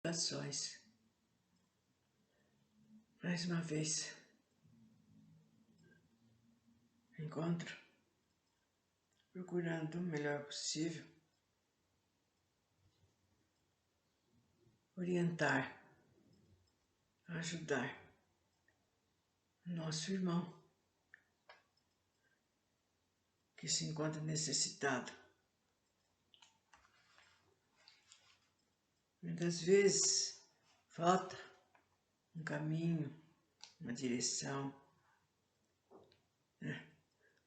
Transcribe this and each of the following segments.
Ações. Mais uma vez, encontro, procurando o melhor possível, orientar, ajudar nosso irmão que se encontra necessitado. Muitas vezes falta um caminho, uma direção,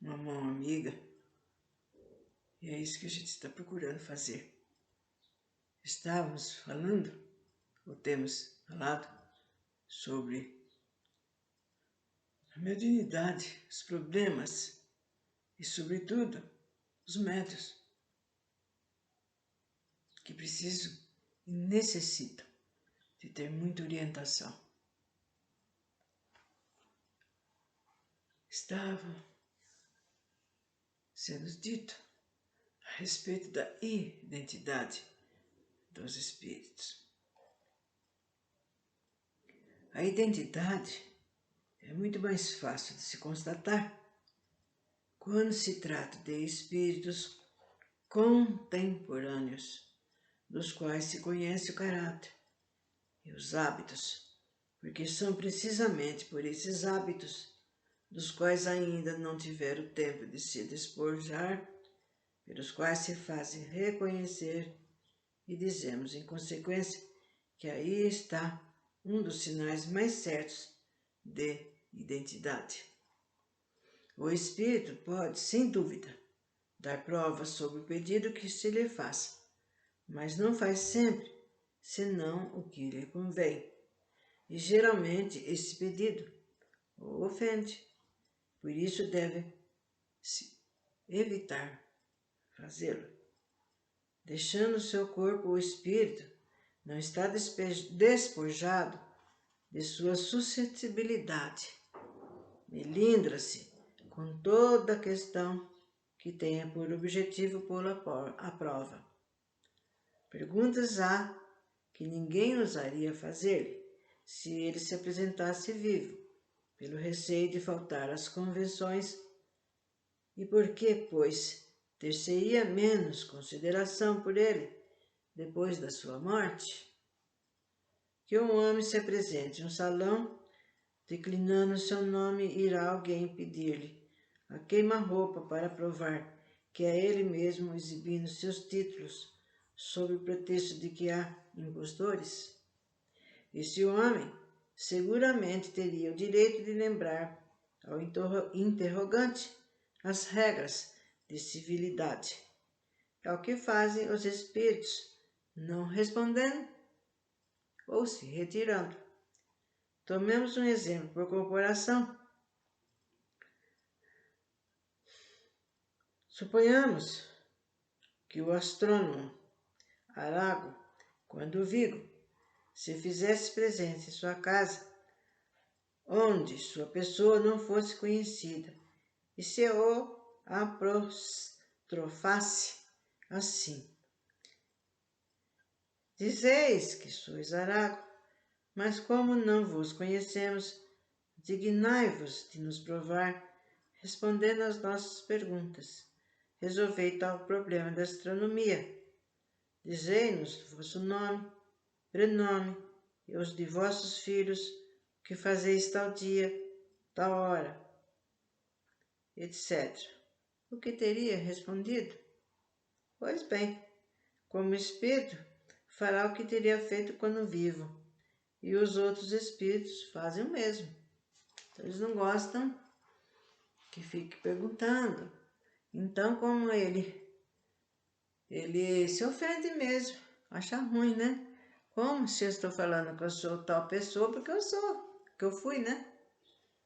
uma mão amiga, e é isso que a gente está procurando fazer. Estávamos falando, ou temos falado, sobre a mediunidade, os problemas e, sobretudo, os médiuns que precisam e necessitam de ter muita orientação. Estava sendo dito a respeito da identidade dos espíritos. A identidade é muito mais fácil de se constatar quando se trata de espíritos contemporâneos, dos quais se conhece o caráter e os hábitos, porque são precisamente por esses hábitos, dos quais ainda não tiveram tempo de se despojar, pelos quais se fazem reconhecer, e dizemos, em consequência, que aí está um dos sinais mais certos de identidade. O espírito pode, sem dúvida, dar provas sobre o pedido que se lhe faz, mas não faz sempre, senão o que lhe convém. E geralmente esse pedido o ofende, por isso deve-se evitar fazê-lo. Deixando o seu corpo, o espírito não está despojado de sua suscetibilidade. Melindra-se com toda a questão que tenha por objetivo pô-lo à prova. Perguntas há que ninguém ousaria fazer-lhe se ele se apresentasse vivo, pelo receio de faltar às convenções. E por que, pois, ter-se-ia menos consideração por ele depois da sua morte? Que um homem se apresente em um salão, declinando seu nome, irá alguém pedir-lhe a queima-roupa para provar que é ele mesmo exibindo seus títulos, sob o pretexto de que há impostores? Esse homem seguramente teria o direito de lembrar ao interrogante as regras de civilidade. É o que fazem os espíritos, não respondendo ou se retirando. Tomemos um exemplo por comparação. Suponhamos que o astrônomo Arago, quando vivo, se fizesse presente em sua casa, onde sua pessoa não fosse conhecida, e se o apostrofasse assim: dizeis que sois Arago, mas como não vos conhecemos, dignai-vos de nos provar, respondendo às nossas perguntas. Resolvei tal problema da astronomia. Dizei-nos vosso nome, prenome e os de vossos filhos, o que fazeis tal dia, tal hora, etc. O que teria respondido? Pois bem, como espírito, fará o que teria feito quando vivo, e os outros espíritos fazem o mesmo. Então, eles não gostam que fique perguntando. Então, como ele se ofende mesmo, acha ruim, né? Como se eu estou falando que eu sou tal pessoa, porque eu sou, que eu fui, né?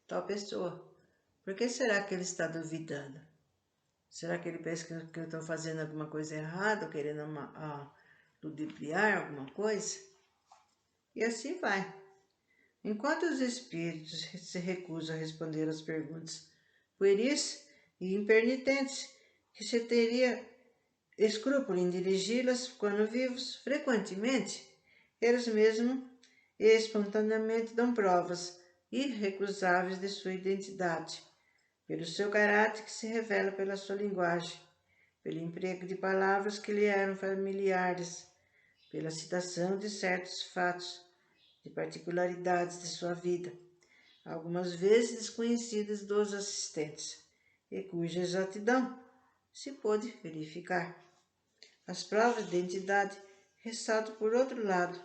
Tal pessoa. Por que será que ele está duvidando? Será que ele pensa que eu estou fazendo alguma coisa errada, ou querendo ludibriar alguma coisa? E assim vai. Enquanto os espíritos se recusam a responder às perguntas pueris e impenitentes, que se teria escrúpulo em dirigi-las quando vivos, frequentemente eles mesmos espontaneamente dão provas irrecusáveis de sua identidade, pelo seu caráter que se revela pela sua linguagem, pelo emprego de palavras que lhe eram familiares, pela citação de certos fatos, de particularidades de sua vida, algumas vezes desconhecidas dos assistentes, e cuja exatidão se pôde verificar. As provas de identidade ressaltam, por outro lado,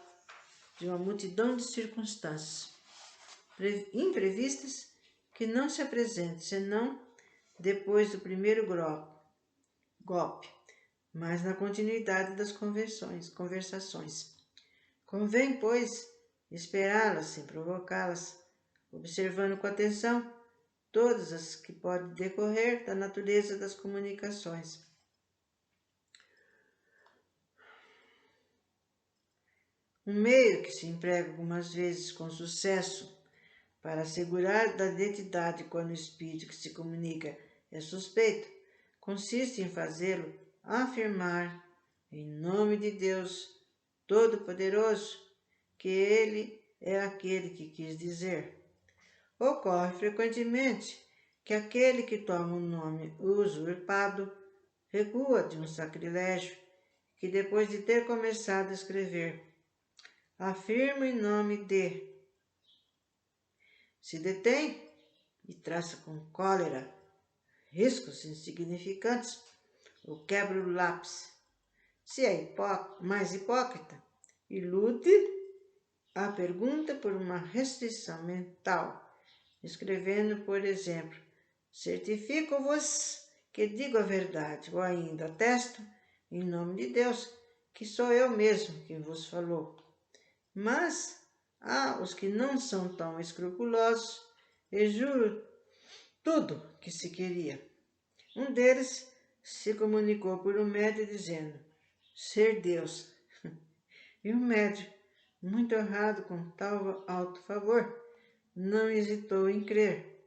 de uma multidão de circunstâncias imprevistas que não se apresentam senão depois do primeiro golpe, mas na continuidade das conversações. Convém, pois, esperá-las sem provocá-las, observando com atenção todas as que podem decorrer da natureza das comunicações. Um meio que se emprega algumas vezes com sucesso para assegurar da identidade quando o espírito que se comunica é suspeito, consiste em fazê-lo afirmar, em nome de Deus Todo-Poderoso, que ele é aquele que quis dizer. Ocorre frequentemente que aquele que toma um nome usurpado recua de um sacrilégio que, depois de ter começado a escrever, afirma em nome de, se detém e traça com cólera riscos insignificantes ou quebra o lápis. Se é mais hipócrita, ilude a pergunta por uma restrição mental, escrevendo, por exemplo, certifico-vos que digo a verdade, ou ainda atesto, em nome de Deus, que sou eu mesmo quem vos falou. Mas há os que não são tão escrupulosos e juram tudo que se queria. Um deles se comunicou por um médium dizendo ser Deus. E o médium, muito honrado com tal alto favor, não hesitou em crer.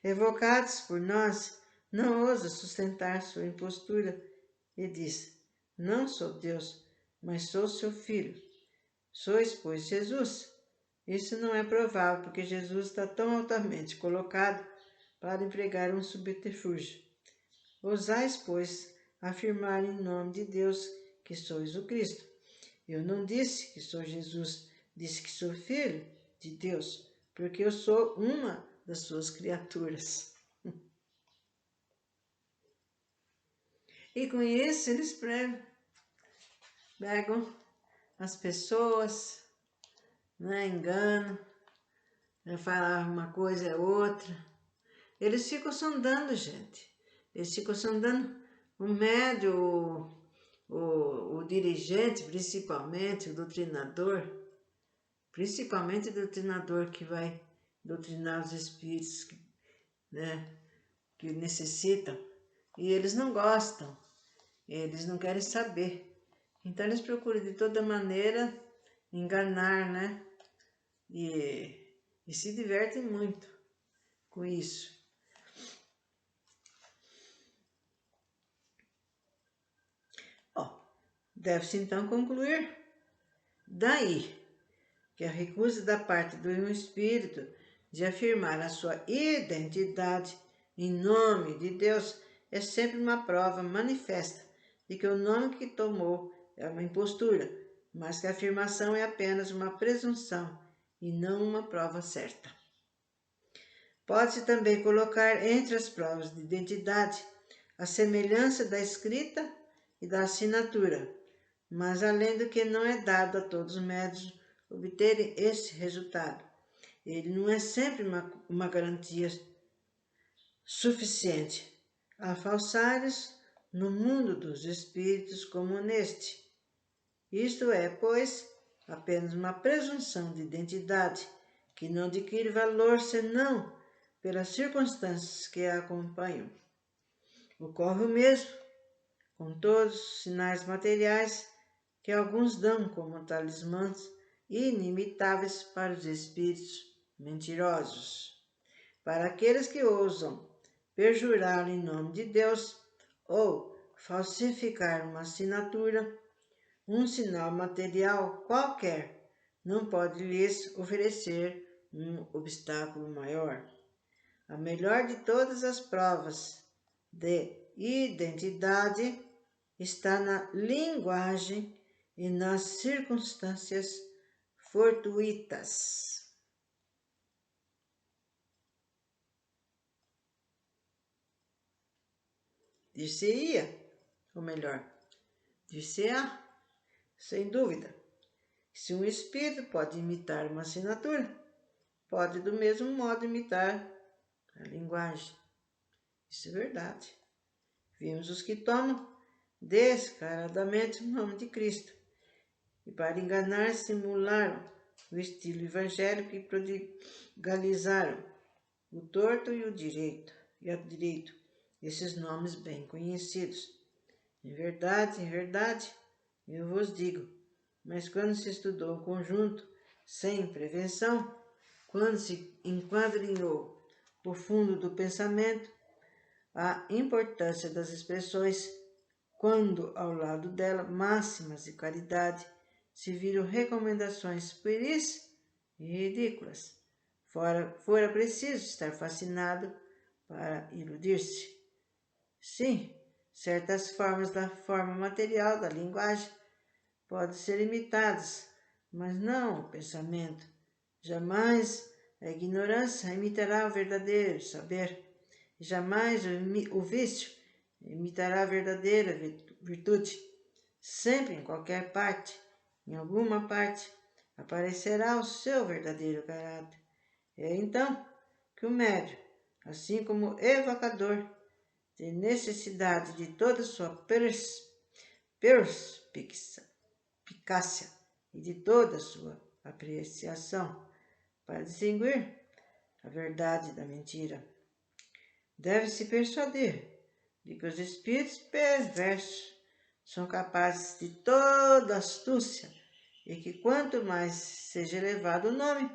Evocados por nós, não ousa sustentar sua impostura e diz: não sou Deus, mas sou seu filho. Sois, pois, Jesus. Isso não é provável, porque Jesus está tão altamente colocado para empregar um subterfúgio. Ousais, pois, afirmar em nome de Deus que sois o Cristo. Eu não disse que sou Jesus, disse que sou filho de Deus, porque eu sou uma das suas criaturas. E com isso eles pegam as pessoas, enganam, falar uma coisa é outra. Eles ficam sondando, gente. Eles ficam sondando o médium, o dirigente, principalmente o doutrinador, que vai doutrinar os espíritos que necessitam. E eles não gostam, eles não querem saber. Então eles procuram de toda maneira enganar, E se divertem muito com isso. Deve-se então concluir daí que a recusa da parte do espírito de afirmar a sua identidade em nome de Deus é sempre uma prova manifesta de que o nome que tomou é uma impostura, mas que a afirmação é apenas uma presunção e não uma prova certa. Pode-se também colocar entre as provas de identidade a semelhança da escrita e da assinatura, mas além do que não é dado a todos os médiuns obterem esse resultado. Ele não é sempre uma garantia suficiente. Há falsários no mundo dos espíritos como neste. Isto é, pois, apenas uma presunção de identidade que não adquire valor senão pelas circunstâncias que a acompanham. Ocorre o mesmo com todos os sinais materiais que alguns dão como talismãs inimitáveis para os espíritos mentirosos. Para aqueles que ousam perjurar em nome de Deus ou falsificar uma assinatura, um sinal material qualquer não pode lhes oferecer um obstáculo maior. A melhor de todas as provas de identidade está na linguagem e nas circunstâncias fortuitas. Dir-se-ia, ou melhor, dir-se-á, sem dúvida. Se um espírito pode imitar uma assinatura, pode do mesmo modo imitar a linguagem. Isso é verdade. Vimos os que tomam descaradamente o nome de Cristo e para enganar simularam o estilo evangélico e prodigalizaram o torto e o direito, esses nomes bem conhecidos. Em verdade, eu vos digo, mas quando se estudou o conjunto sem prevenção, quando se enquadrinhou o fundo do pensamento, a importância das expressões, quando ao lado dela máximas de caridade, se viram recomendações pueris e ridículas. Fora preciso estar fascinado para iludir-se. Sim, certas formas da forma material da linguagem podem ser imitadas, mas não o pensamento. Jamais a ignorância imitará o verdadeiro saber, e jamais o vício imitará a verdadeira virtude. Sempre, em qualquer parte, em alguma parte, aparecerá o seu verdadeiro caráter. É então que o médium, assim como o evocador, tem necessidade de toda sua perspicácia e de toda a sua apreciação para distinguir a verdade da mentira. Deve-se persuadir de que os espíritos perversos são capazes de toda astúcia e que quanto mais seja elevado o nome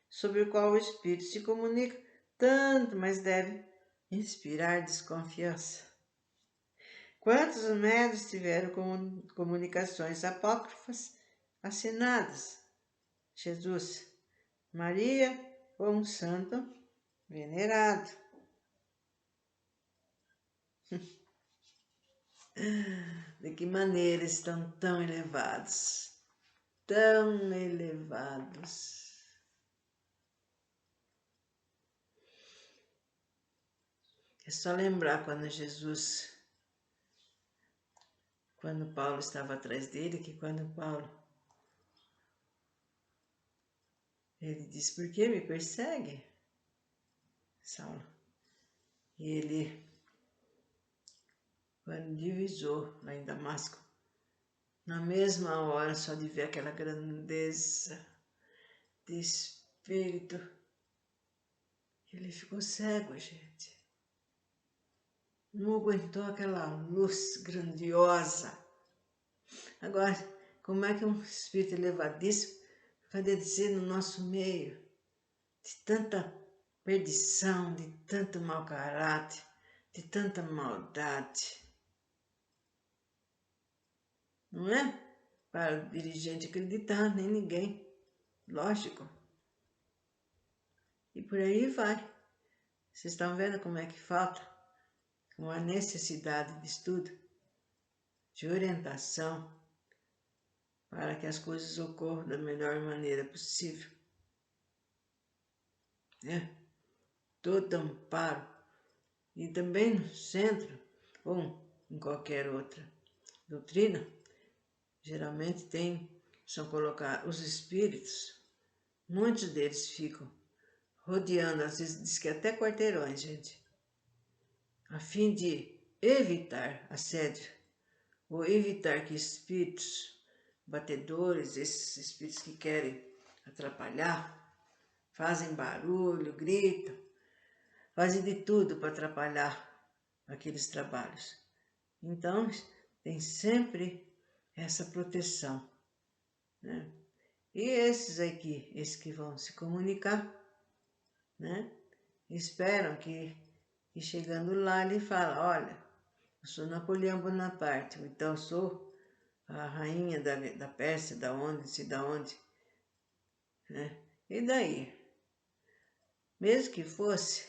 sobre o qual o espírito se comunica, tanto mais deve inspirar desconfiança. Quantos médiuns tiveram comunicações apócrifas assinadas? Jesus, Maria ou um santo venerado? De que maneira estão tão elevados? Tão elevados. É só lembrar quando Paulo estava atrás dele, que quando Paulo, ele disse, por que me persegue, Saulo? E ele, quando divisou lá em Damasco, na mesma hora, só de ver aquela grandeza de espírito, ele ficou cego, gente. Não aguentou aquela luz grandiosa. Agora, como é que um espírito elevadíssimo vai dizer no nosso meio de tanta perdição, de tanto mau caráter, de tanta maldade? Não é para o dirigente acreditar, nem ninguém. Lógico. E por aí vai. Vocês estão vendo como é que falta? Com a necessidade de estudo, de orientação, para que as coisas ocorram da melhor maneira possível. Todo amparo, e também no centro, ou em qualquer outra doutrina, geralmente são colocados os espíritos, muitos deles ficam rodeando, às vezes diz que até quarteirões, gente, a fim de evitar assédio, ou evitar que espíritos batedores, esses espíritos que querem atrapalhar, fazem barulho, gritam, fazem de tudo para atrapalhar aqueles trabalhos. Então, tem sempre essa proteção, né? E esses que vão se comunicar, né? Esperam que chegando lá ele fala, olha, eu sou Napoleão Bonaparte, ou então sou a rainha da Pérsia, da onde, né? E daí? Mesmo que fosse,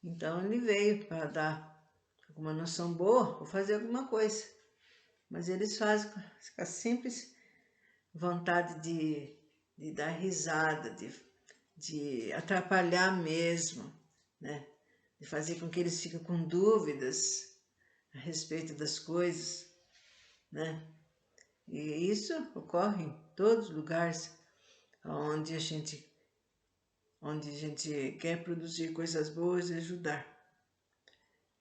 então ele veio para dar alguma noção boa ou fazer alguma coisa. Mas eles fazem com a simples vontade de dar risada, de atrapalhar mesmo, né? De fazer com que eles fiquem com dúvidas a respeito das coisas, né? E isso ocorre em todos os lugares onde a gente quer produzir coisas boas e ajudar.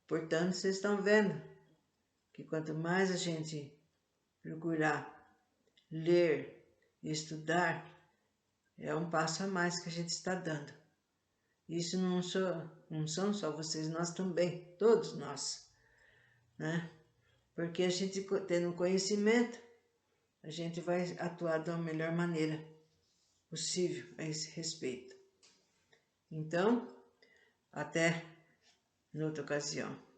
Portanto, vocês estão vendo que quanto mais a gente procurar ler e estudar, é um passo a mais que a gente está dando. Isso não são só vocês, nós também, todos nós, né? Porque a gente tendo conhecimento, a gente vai atuar da melhor maneira possível a esse respeito. Então, até noutra ocasião.